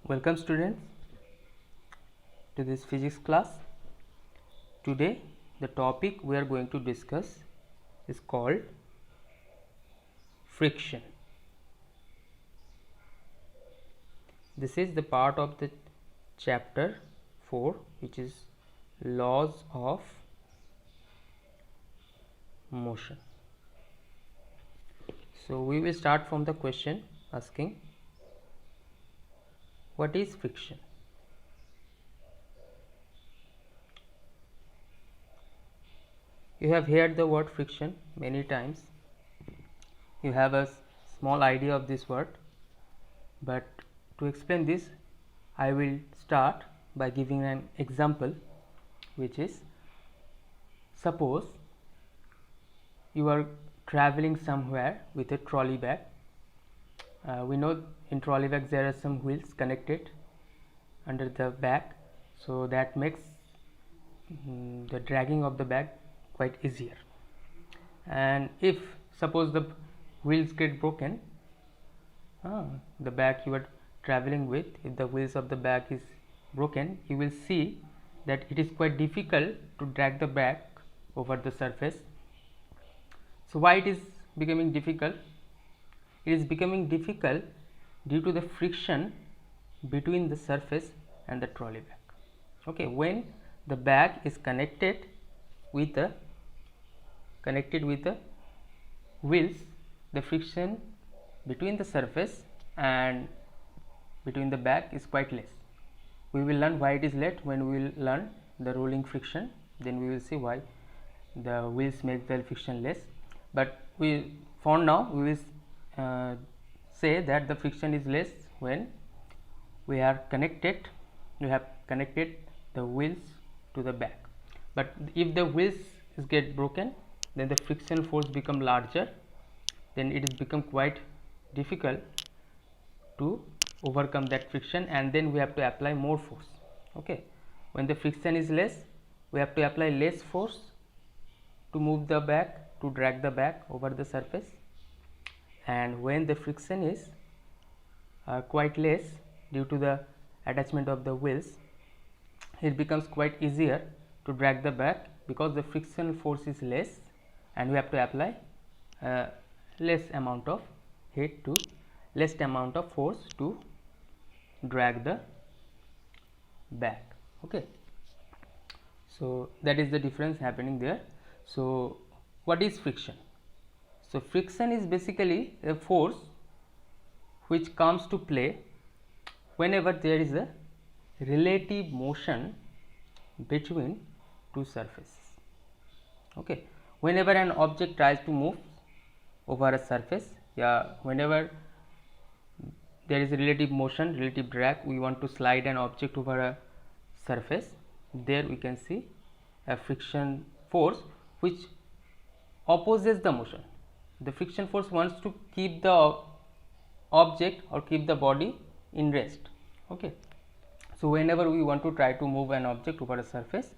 Welcome students to this physics class. Today the topic we are going to discuss is called friction. This is the part of the chapter 4 which is laws of motion. So we will start from the question asking what is friction? You have heard the word friction many times. You have a small idea of this word, but to explain this I will start by giving an example, which is, suppose you are traveling somewhere with a trolley bag. We know in trolley bags there are some wheels connected under the bag, so that makes the dragging of the bag quite easier. And if suppose the wheels get broken, the bag you are traveling with, if the wheels of the bag is broken, you will see that it is quite difficult to drag the bag over the surface. So why it is becoming difficult? It is becoming difficult due to the friction between the surface and the trolley bag. Okay, when the bag is connected with the wheels, the friction between the surface and between the bag is quite less. We will learn why it is less when we will learn the rolling friction. Then we will see why the wheels make the friction less. But for now we will say that the friction is less when we have connected the wheels to the bag. But if the wheels get broken, then the friction force become larger, then it is become quite difficult to overcome that friction, and then we have to apply more force. Okay, when the friction is less, we have to apply less force to move the bag, to drag the bag over the surface, and when the friction is quite less due to the attachment of the wheels, it becomes quite easier to drag the bag because the friction force is less and we have to apply less amount of force to drag the bag. Okay, so that is the difference happening there. So what is friction? So friction is basically a force which comes to play whenever there is a relative motion between two surfaces. Okay, whenever an object tries to move over a surface, whenever there is a relative motion, relative drag, we want to slide an object over a surface, there we can see a friction force which opposes the motion. The friction force wants to keep the object or keep the body in rest. Okay, so whenever we want to try to move an object over a surface,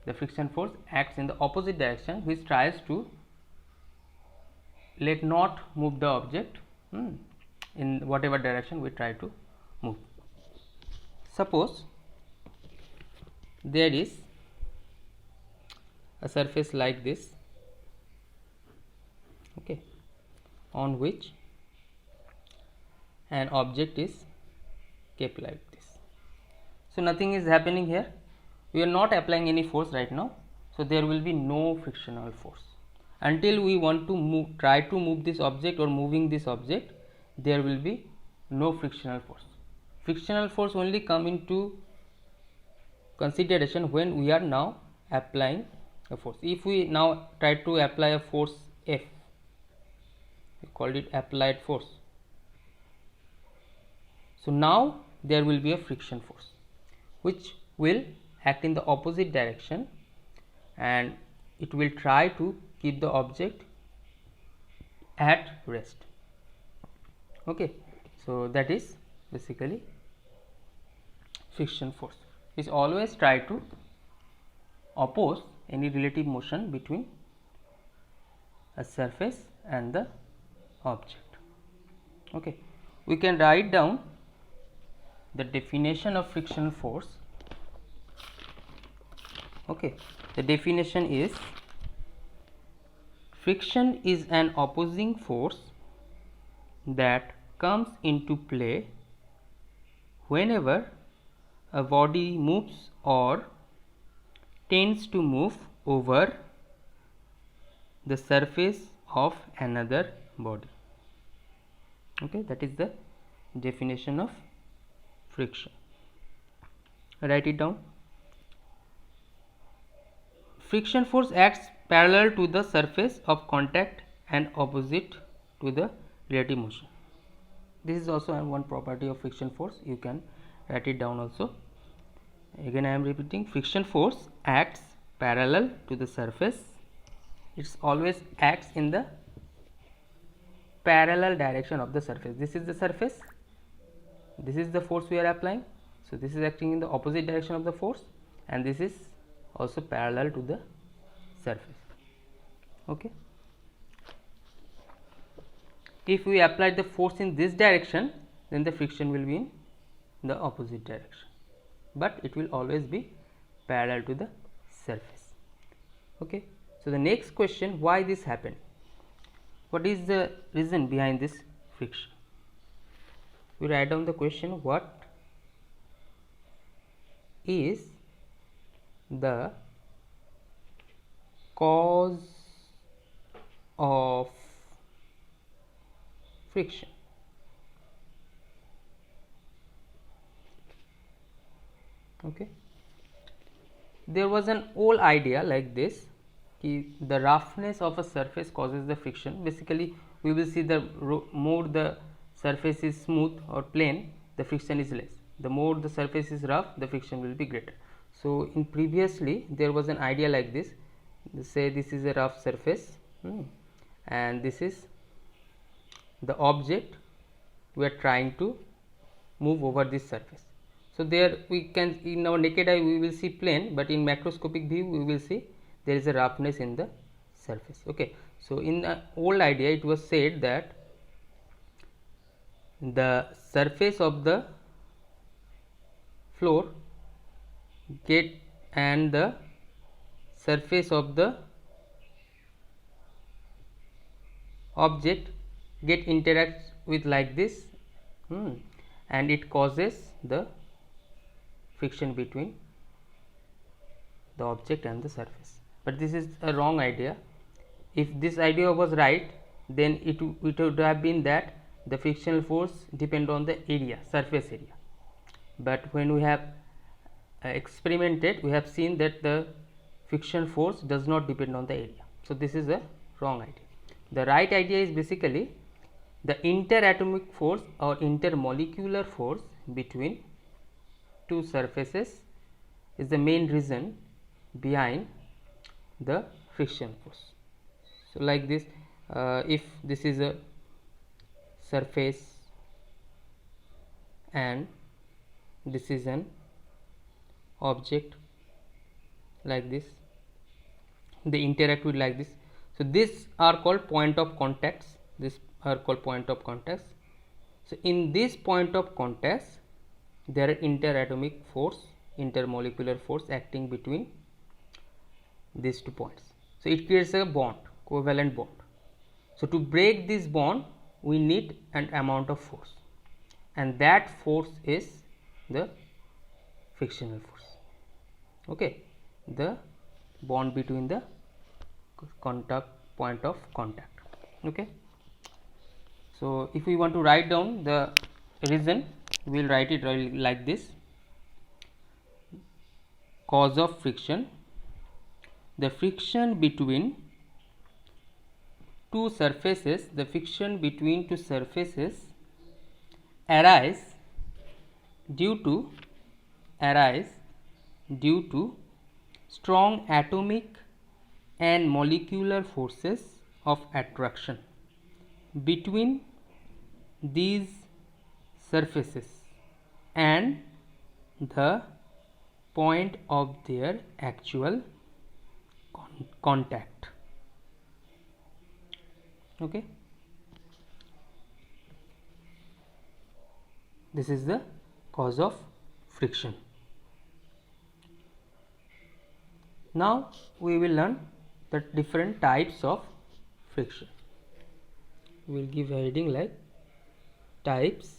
the friction force acts in the opposite direction, which tries to let not move the object in whatever direction we try to move. Suppose there is a surface like this, okay, on which an object is kept like this. So nothing is happening here, we are not applying any force right now, so there will be no frictional force until we want to try to move this object or moving this object. There will be no frictional force. Frictional force only come into consideration when we are now applying a force. If we now try to apply a force F, we called it applied force, so now there will be a friction force which will act in the opposite direction and it will try to keep the object at rest. Okay, so that is basically friction force, which always try to oppose any relative motion between a surface and the object. Okay, we can write down the definition of frictional force. Okay, the definition is: friction is an opposing force that comes into play whenever a body moves or tends to move over the surface of another body. Okay, that is the definition of friction. Write it down. Friction force acts parallel to the surface of contact and opposite to the relative motion. This is also one property of friction force. You can write it down also. Again I am repeating, friction force acts parallel to the surface. It always acts in the parallel direction of the surface. This is the surface, this is the force we are applying, so this is acting in the opposite direction of the force, and this is also parallel to the surface. Okay, if we apply the force in this direction, then the friction will be in the opposite direction, but it will always be parallel to the surface. Okay, so the next question, why this happened? What is the reason behind this friction? We write down the question, what is the cause of friction? Okay, there was an old idea like this, the roughness of a surface causes the friction. Basically we will see the more the surface is smooth or plain, the friction is less. The more the surface is rough, the friction will be greater. So in previously there was an idea like this, say this is a rough surface, and this is the object we are trying to move over this surface. So there we can, in our naked eye we will see plane, but in macroscopic view we will see there is a roughness in the surface. Okay, so in the old idea it was said that the surface of the floor and the surface of the object get interact with like this, and it causes the friction between the object and the surface. But this is a wrong idea. If this idea was right, then it would have been that the frictional force depend on the area, surface area. But when we have experimented, we have seen that the friction force does not depend on the area. So this is a wrong idea. The right idea is basically the interatomic force or intermolecular force between two surfaces is the main reason behind the friction force. So like this, if this is a surface and this is an object like this, they interact with like this. So these are called point of contacts. These are called point of contacts. So in this point of contacts, there are interatomic force, intermolecular force acting between these 2 points. So it creates a bond, covalent bond. So to break this bond, we need an amount of force, and that force is the frictional force. Okay, the bond between the point of contact. Okay, so if we want to write down the reason, we will write it like this: cause of friction, the friction between two surfaces, arise due to strong atomic and molecular forces of attraction between these surfaces and the point of their actual contact. Okay, this is the cause of friction. Now we will learn the different types of friction. We will give a heading like types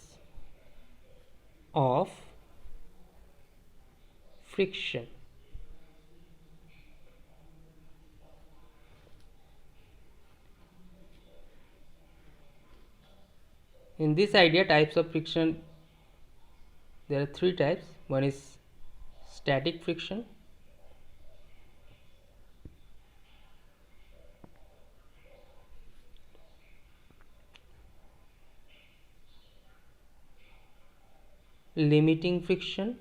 of friction. In this idea, types of friction, there are three types. One is static friction, limiting friction,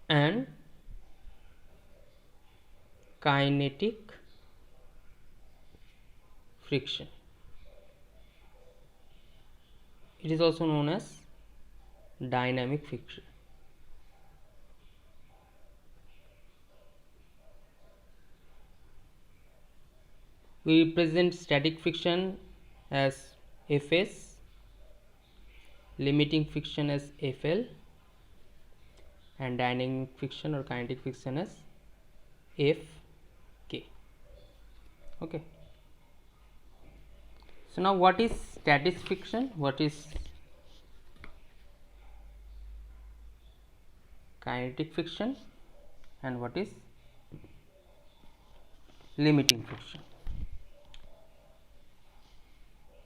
and kinetic friction. It is also known as dynamic friction. We represent static friction as Fs, limiting friction as Fl, and dynamic friction or kinetic friction as Fk. Okay. So now what is static friction? What is kinetic friction? And what is limiting friction?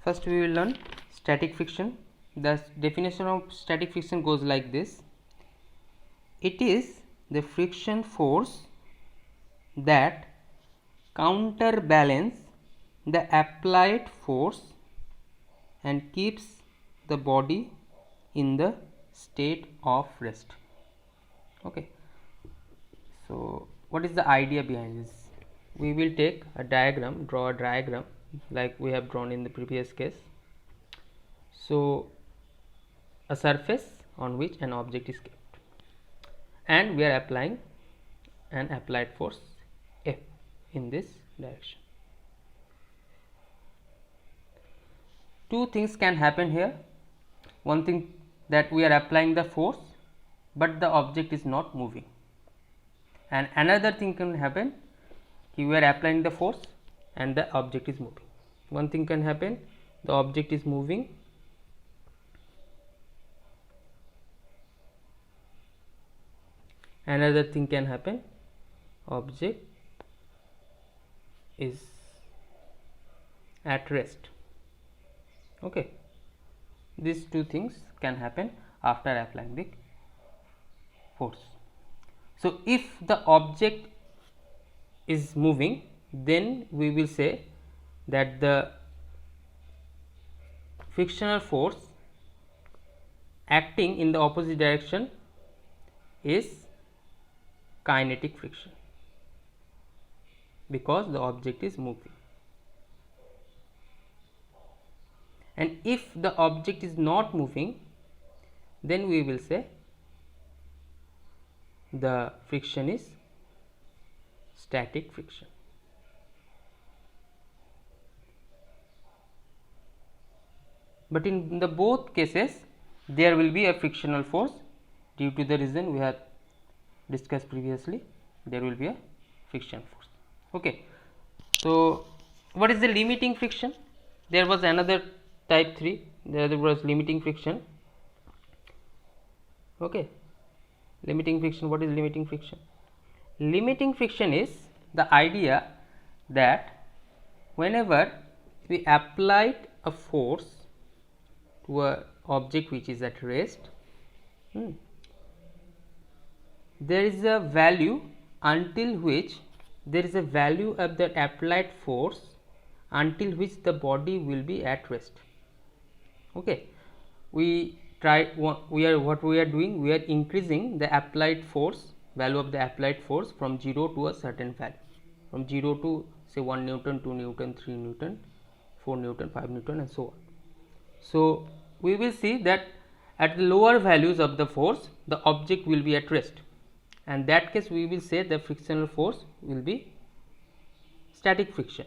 First we will learn static friction. The definition of static friction goes like this. It is the friction force that counterbalance the applied force and keeps the body in the state of rest. Okay. So what is the idea behind this? We will take a diagram, draw a diagram like we have drawn in the previous case. So a surface on which an object is kept, and we are applying an applied force F in this direction. Two things can happen here. One thing, that we are applying the force but the object is not moving, and another thing can happen, we are applying the force and the object is moving. One thing can happen, the object is moving, another thing can happen, object is at rest. Okay, these two things can happen after applying the force. So if the object is moving, then we will say that the frictional force acting in the opposite direction is kinetic friction, because the object is moving. And if the object is not moving, then we will say the friction is static friction. But in the both cases there will be a frictional force due to the reason we have discussed previously. There will be a friction force. Okay. So what is the limiting friction? There was another type 3, the other was limiting friction. Okay, limiting friction. What is limiting friction? Limiting friction is the idea that whenever we applied a force to a object which is at rest, there is a value until which there is a value of the applied force until which the body will be at rest. Okay, what we are doing, we are increasing the applied force, value of the applied force from 0 to a certain value, from 0 to say 1 Newton, 2 Newton, 3 Newton, 4 Newton, 5 Newton and so on. So we will see that at the lower values of the force the object will be at rest, and that case we will say the frictional force will be static friction.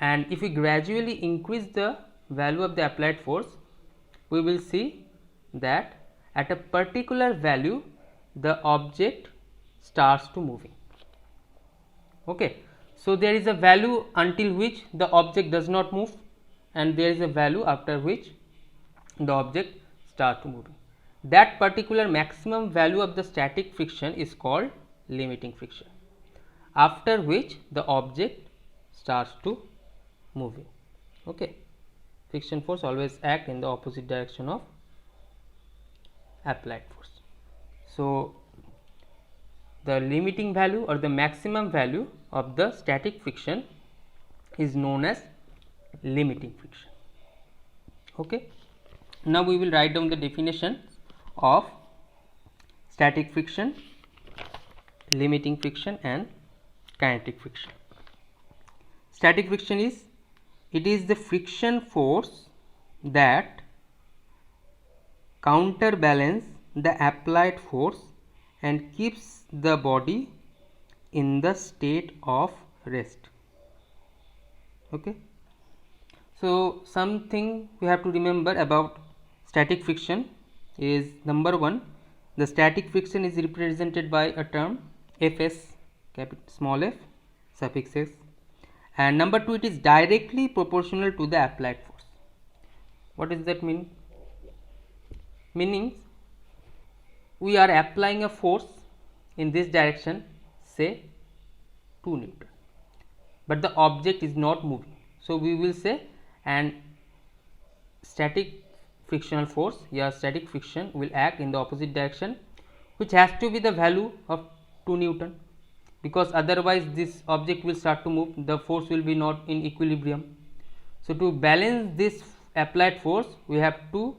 and if we gradually increase the value of the applied force, we will see that at a particular value the object starts to moving. Okay, so there is a value until which the object does not move, and there is a value after which the object starts to moving. That particular maximum value of the static friction is called limiting friction, after which the object starts to moving. Okay, friction force always act in the opposite direction of applied force. So the limiting value or the maximum value of the static friction is known as limiting friction. Okay, now we will write down the definition of static friction, limiting friction and kinetic friction. Static friction is, it is the friction force that counterbalance the applied force and keeps the body in the state of rest. Okay, so something we have to remember about static friction is, number one, the static friction is represented by a term Fs, small f suffix s, and number two, it is directly proportional to the applied force. What does that mean? Meaning we are applying a force in this direction, say 2 Newton, but the object is not moving, so we will say an static frictional force, static friction will act in the opposite direction, which has to be the value of 2 Newton, because otherwise this object will start to move, the force will be not in equilibrium. So to balance this applied force, we have to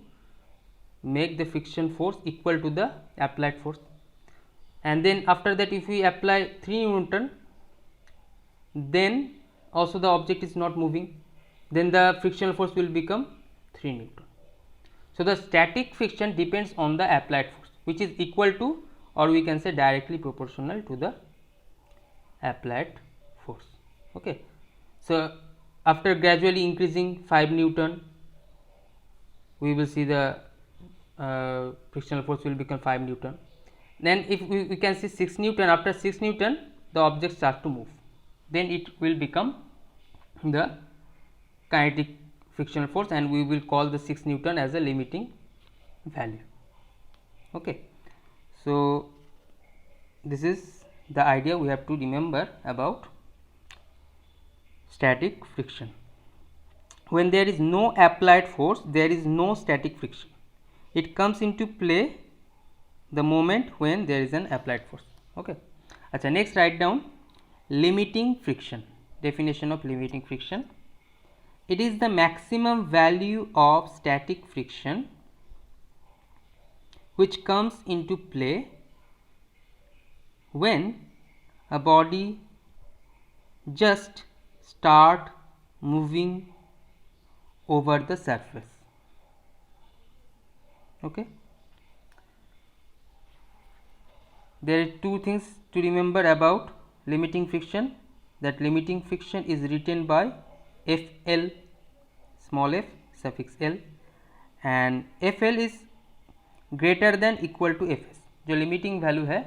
make the friction force equal to the applied force, and then after that if we apply 3 Newton, then also the object is not moving, then the frictional force will become 3 Newton. So the static friction depends on the applied force, which is equal to, or we can say directly proportional to the applied force. Okay, so after gradually increasing 5 Newton, we will see the frictional force will become 5 Newton. Then if we can see 6 Newton, after 6 Newton the object starts to move, then it will become the kinetic frictional force, and we will call the 6 Newton as a limiting value. Okay, so this is the idea we have to remember about static friction. When there is no applied force, there is no static friction. It comes into play the moment when there is an applied force. Okay, अच्छा, next write down limiting friction. Definition of limiting friction: it is the maximum value of static friction which comes into play when a body just start moving over the surface. Okay, there are two things to remember about limiting friction, that limiting friction is written by Fl, small f suffix l, and Fl is greater than equal to Fs. जो limiting value है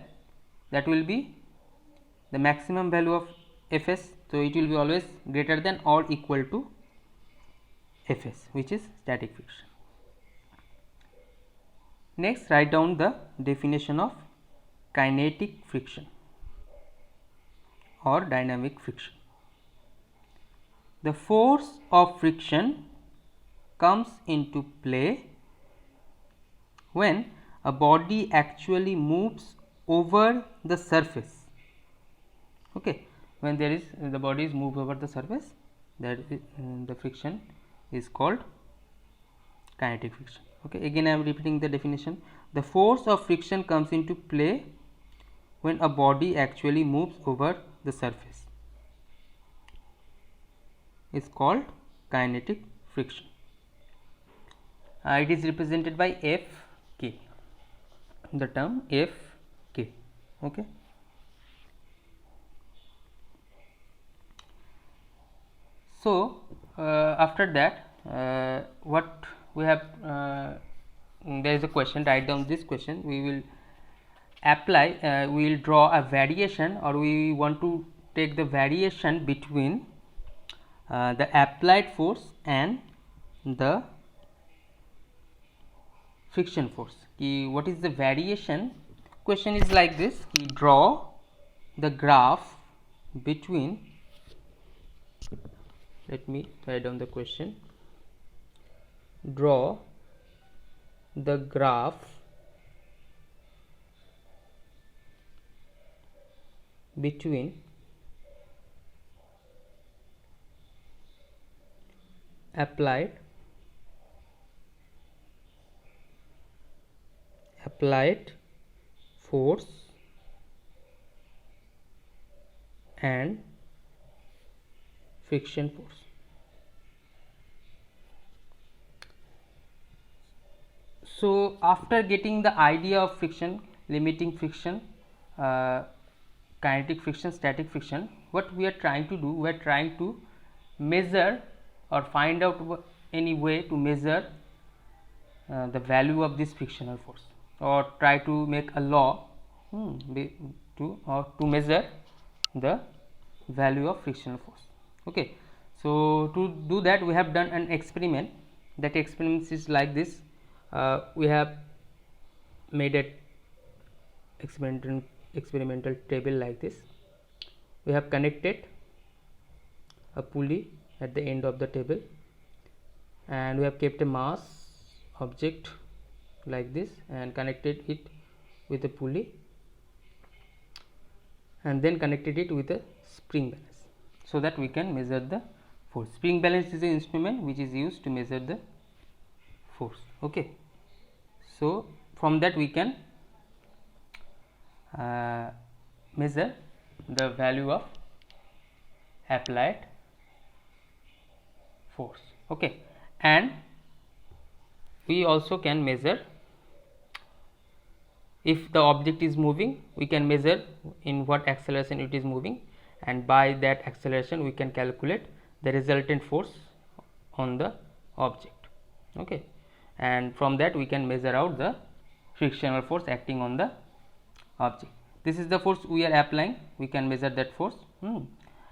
that will be the maximum value of Fs, so it will be always greater than or equal to Fs, which is static friction. Next, write down the definition of kinetic friction or dynamic friction. The force of friction comes into play when a body actually moves over the surface. Okay, when there is the body is moved over the surface, that the friction is called kinetic friction. Okay, again I am repeating the definition. The force of friction comes into play when a body actually moves over the surface, is called kinetic friction. It is represented by Fk, the term Fk. Okay, So after that what we have, there is a question, write down this question. We will apply, we will draw a variation, or we want to take the variation between the applied force and the friction force. What is the variation? Question is like this: draw the graph between, let me write down the question, draw the graph between applied force and friction force. So after getting the idea of friction, limiting friction, kinetic friction, static friction, what we are trying to do, we are trying to measure or find out any way to measure the value of this frictional force, or try to make a law to measure the value of frictional force. Okay, so to do that we have done an experiment. That experiment is like this: we have made a experimental table like this. We have connected a pulley at the end of the table, and we have kept a mass object like this and connected it with a pulley, and then connected it with a spring balance, so that we can measure the force. Spring balance is an instrument which is used to measure the force. Okay, so from that we can measure the value of applied force. Okay, and we also can measure, if the object is moving, we can measure in what acceleration it is moving, and by that acceleration we can calculate the resultant force on the object. Okay, and from that we can measure out the frictional force acting on the object. This is the force we are applying, we can measure that force,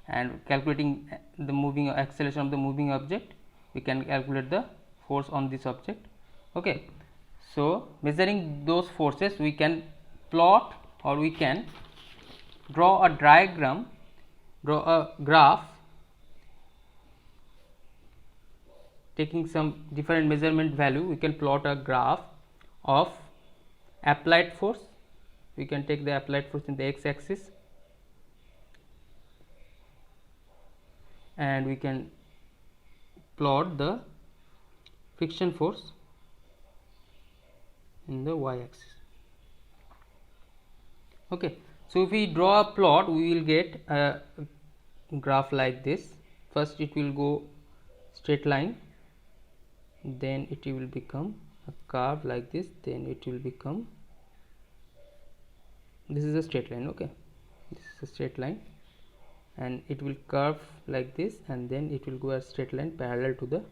and calculating the moving acceleration of the moving object, we can calculate the force on this object. Okay, so measuring those forces, we can plot, or we can draw a diagram, draw a graph taking some different measurement value. We can plot a graph of applied force. We can take the applied force in the x axis, and we can plot the friction force in the y axis. Okay, so if we draw a plot, we will get a graph like this. First it will go straight line, then it will become a curve like this, then it will become, this is a straight line. Okay, this is a straight line, and it will curve like this, and then it will go a straight line parallel to the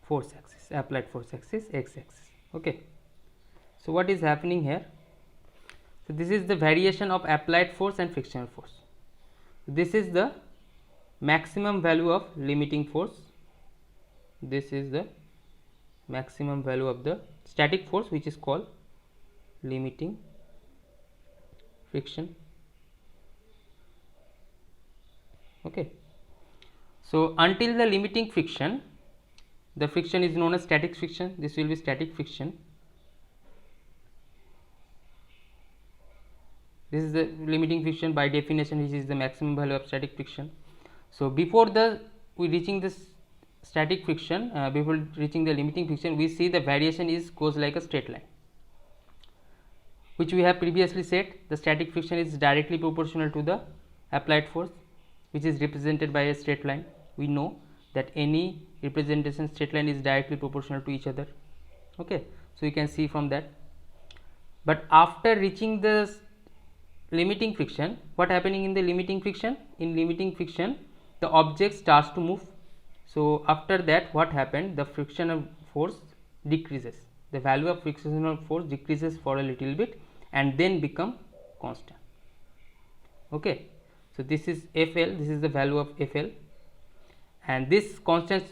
force axis, applied force axis, x axis. Okay, so what is happening here? So this is the variation of applied force and frictional force. This is the maximum value of limiting force, this is the maximum value of the static force, which is called limiting friction. Okay, so until the limiting friction, the friction is known as static friction. This will be static friction. This is the limiting friction by definition, which is the maximum value of static friction. So before we reaching this static friction, before reaching the limiting friction, we see the variation goes like a straight line, which we have previously said. The static friction is directly proportional to the applied force, which is represented by a straight line. We know that any representation straight line is directly proportional to each other. Okay, so you can see from that. But after reaching the limiting friction, what happening in the limiting friction? In limiting friction, the object starts to move. So after that, what happened? The frictional force decreases. The value of frictional force decreases for a little bit and then become constant. Okay, so this is FL, this is the value of FL, and this constant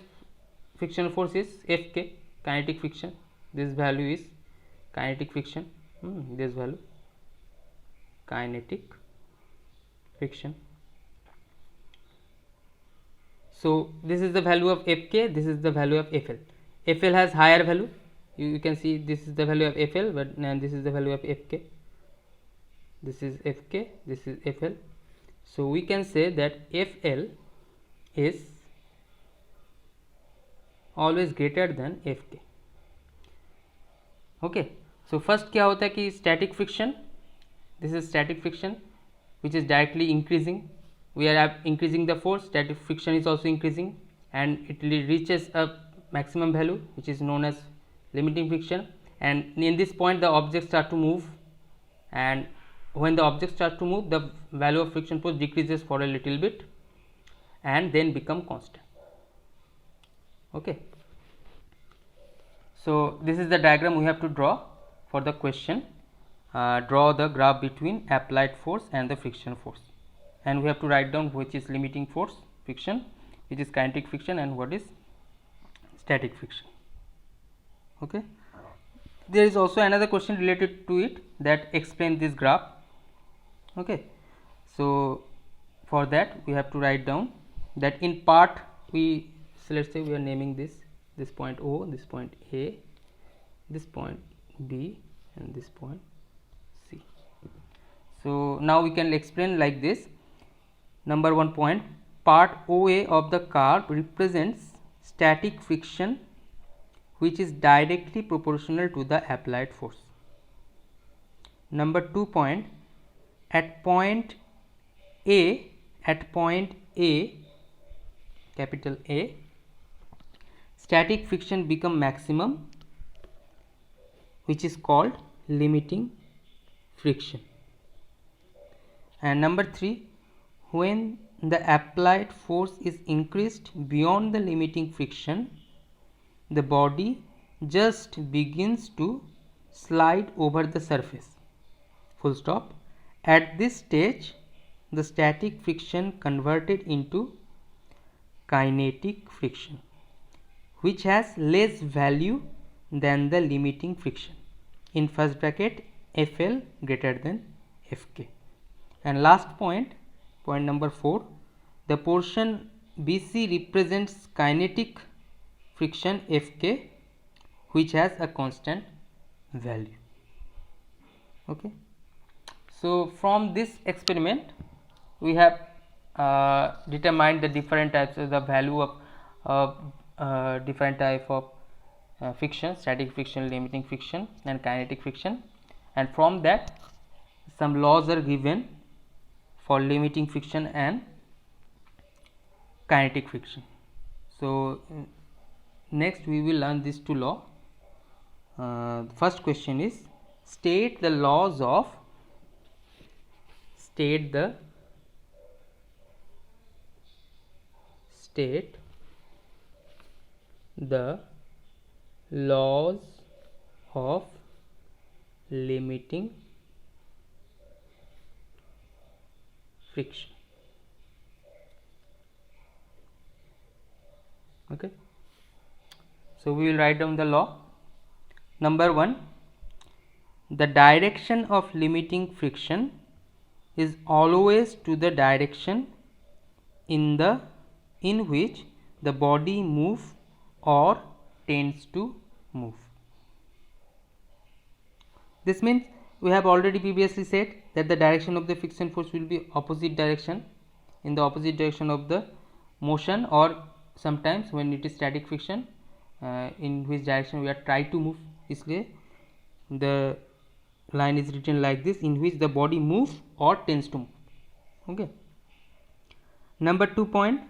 frictional force is Fk, kinetic friction. This value is kinetic friction. This value kinetic friction. So this is the value of Fk, this is the value of Fl. Fl has higher value. You can see this is the value of Fl, but and this is the value of Fk. This is Fk, this is Fl. So we can say that Fl is always greater than Fk. Okay, so first क्या होता है कि static friction, this is static friction which is directly increasing. We are increasing the force, static friction is also increasing, and it reaches a maximum value which is known as limiting friction, and in this point the objects start to move, and when the object starts to move, the value of friction force decreases for a little bit and then become constant. Okay, so this is the diagram we have to draw for the question. Draw the graph between applied force and the friction force, and we have to write down which is limiting force, friction, which is kinetic friction, and what is static friction. Okay, there is also another question related to it, that explain this graph. Okay, so for that we have to write down that in part so let's say we are naming this point O, this point A, this point B, and this point C. So now we can explain like this. Number 1 point, part OA of the curve represents static friction which is directly proportional to the applied force. Number 2 point, at point A, capital A, static friction become maximum, which is called limiting friction. And number 3, when the applied force is increased beyond the limiting friction, the body just begins to slide over the surface. Full stop. At this stage, the static friction converted into kinetic friction, which has less value than the limiting friction. In first bracket, Fl greater than Fk. And last point, point number 4, the portion BC represents kinetic friction Fk, which has a constant value. Okay, so from this experiment we have determined the different types of the value of different type of friction, static friction, limiting friction, and kinetic friction, and from that some laws are given for limiting friction and kinetic friction. So next we will learn these two laws. First question is, state the laws of limiting friction. Okay, so we will write down the law. Number 1, the direction of limiting friction is always to the direction in which the body moves or tends to move. This means we have already previously said that the direction of the friction force will be opposite direction, in the opposite direction of the motion, or sometimes when it is static friction, in which direction we are trying to move. इसलिए the line is written like this, in which the body moves or tends to move. Okay. Number 2 point,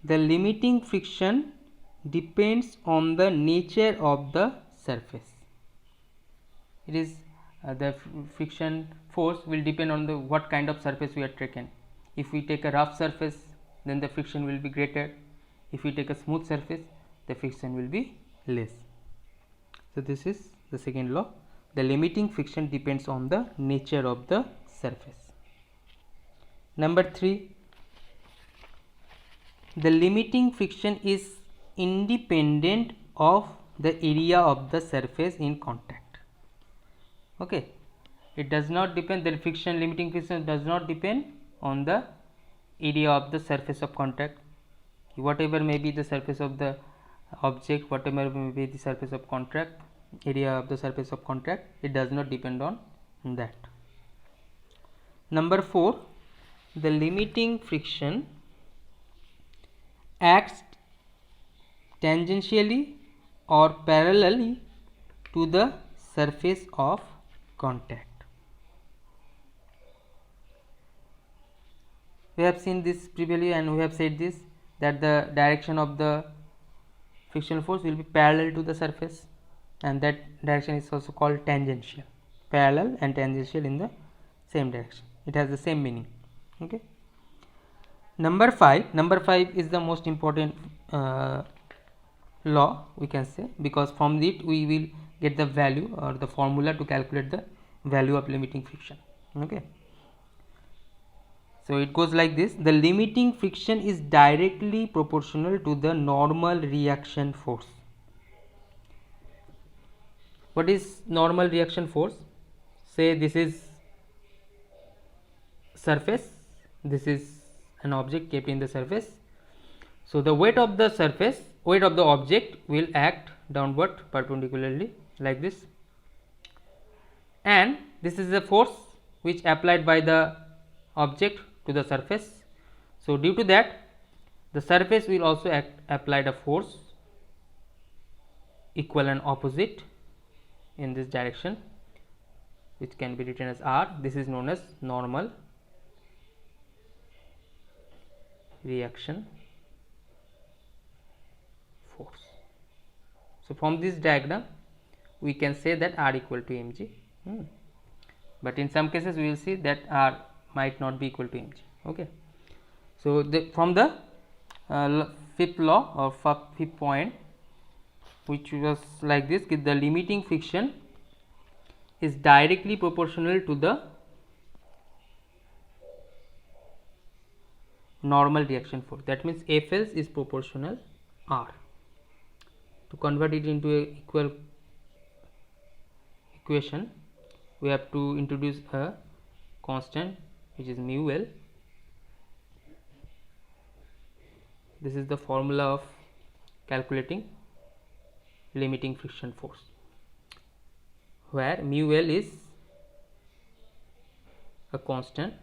the limiting friction depends on the nature of the surface. It is the friction force will depend on the what kind of surface we are taken. If we take a rough surface, then the friction will be greater. If we take a smooth surface, the friction will be less. So this is the second law. The limiting friction depends on the nature of the surface. Number 3, the limiting friction is independent of the area of the surface in contact. Okay, it does not depend, the friction, limiting friction does not depend on the area of the surface of contact. Whatever may be the surface of the object, whatever may be the surface of contact, area of the surface of contact, it does not depend on that. Number 4, the limiting friction acts tangentially or parallelly to the surface of contact. We have seen this previously and we have said this, that the direction of the frictional force will be parallel to the surface, and that direction is also called tangential. Parallel and tangential in the same direction, it has the same meaning. Okay. Number 5 is the most important law, we can say, because from it we will get the value or the formula to calculate the value of limiting friction. Okay, so it goes like this: the limiting friction is directly proportional to the normal reaction force. What is normal reaction force? Say this is surface, this is an object kept in the surface, so the weight of the surface, weight of the object will act downward perpendicularly like this, and this is the force which applied by the object to the surface. So due to that, the surface will also apply the force equal and opposite in this direction, which can be written as R. This is known as normal reaction force. So from this diagram we can say that R equal to mg, but in some cases we will see that R might not be equal to mg. Okay, so from the fifth law or fifth point, which was like this: the limiting friction is directly proportional to the normal reaction force. That means Fs is proportional R. To convert it into a equal equation, we have to introduce a constant which is mu L. This is the formula of calculating limiting friction force, where mu L is a constant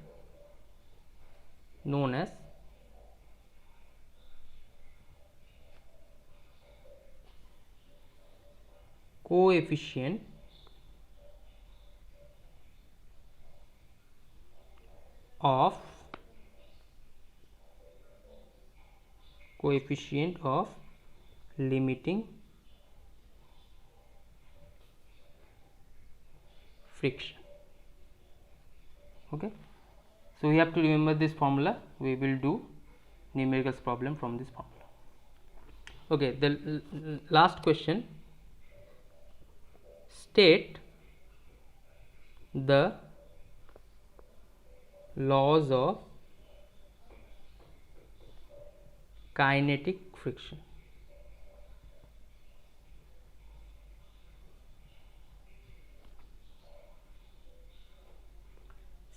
known as coefficient of limiting friction. Okay, so we have to remember this formula. We will do numerical problem from this formula. Okay, the last question: state the laws of kinetic friction.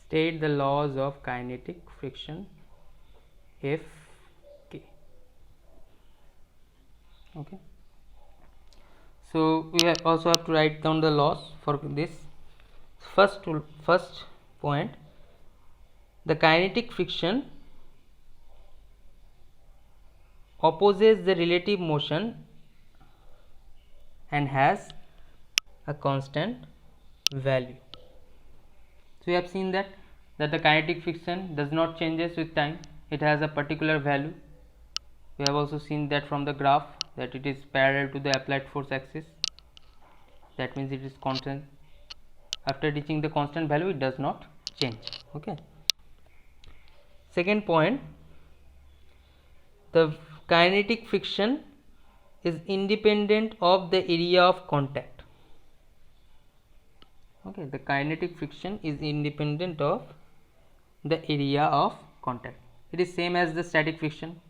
State the laws of kinetic friction Fk. Okay, so we also have to write down the laws for this. First point: the kinetic friction opposes the relative motion and has a constant value. So we have seen that the kinetic friction does not changes with time, it has a particular value. We have also seen that from the graph that it is parallel to the applied force axis, that means it is constant. After reaching the constant value, it does not change. Okay. Second point, the kinetic friction is independent of the area of contact. Okay, the kinetic friction is independent of the area of contact. It is same as the static friction.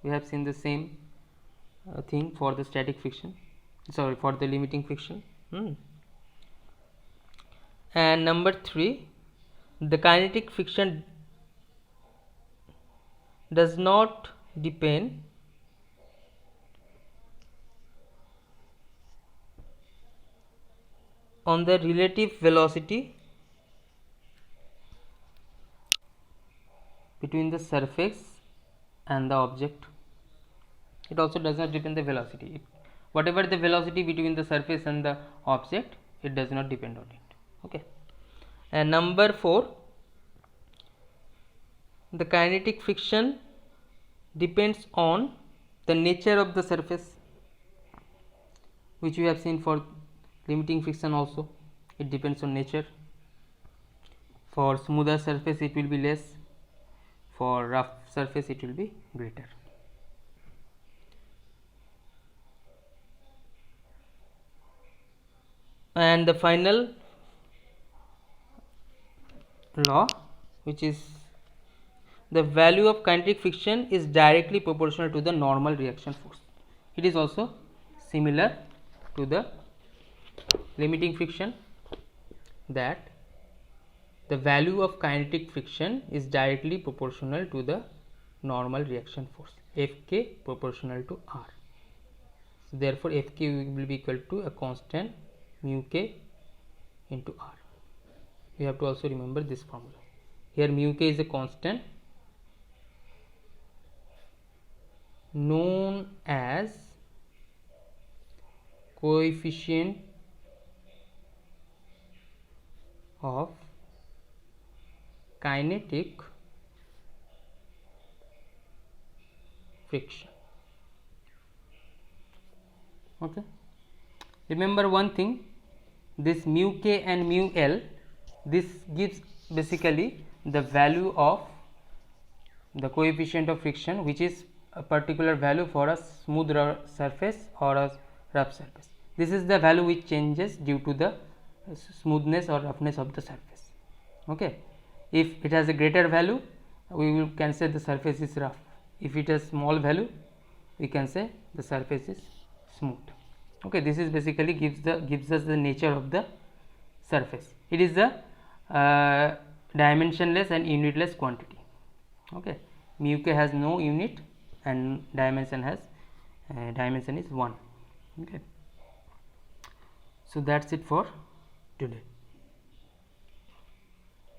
We have seen the same thing for the static friction, sorry, for the limiting friction. And number 3, the kinetic friction does not depend on the relative velocity between the surface and the object. It also does not depend on the velocity. Whatever the velocity between the surface and the object, it does not depend on it. Okay. And number 4, the kinetic friction depends on the nature of the surface, which we have seen for limiting friction also. It depends on nature. For smoother surface it will be less, for rough surface it will be greater. And the final law, which is the value of kinetic friction is directly proportional to the normal reaction force. It is also similar to the limiting friction, that the value of kinetic friction is directly proportional to the normal reaction force, Fk proportional to R. So therefore Fk will be equal to a constant mu k into R. We have to also remember this formula. Here mu k is a constant known as coefficient of kinetic friction. Okay, remember one thing, this mu k and mu L, this gives basically the value of the coefficient of friction, which is a particular value for a smooth surface or a rough surface. This is the value which changes due to the smoothness or roughness of the surface. Okay, if it has a greater value, we can say the surface is rough. If it has small value, we can say the surface is smooth. Okay, this is basically gives us the nature of the surface. It is the dimensionless and unitless quantity. Okay, mu k has no unit and dimension is 1. Okay, so that's it for today.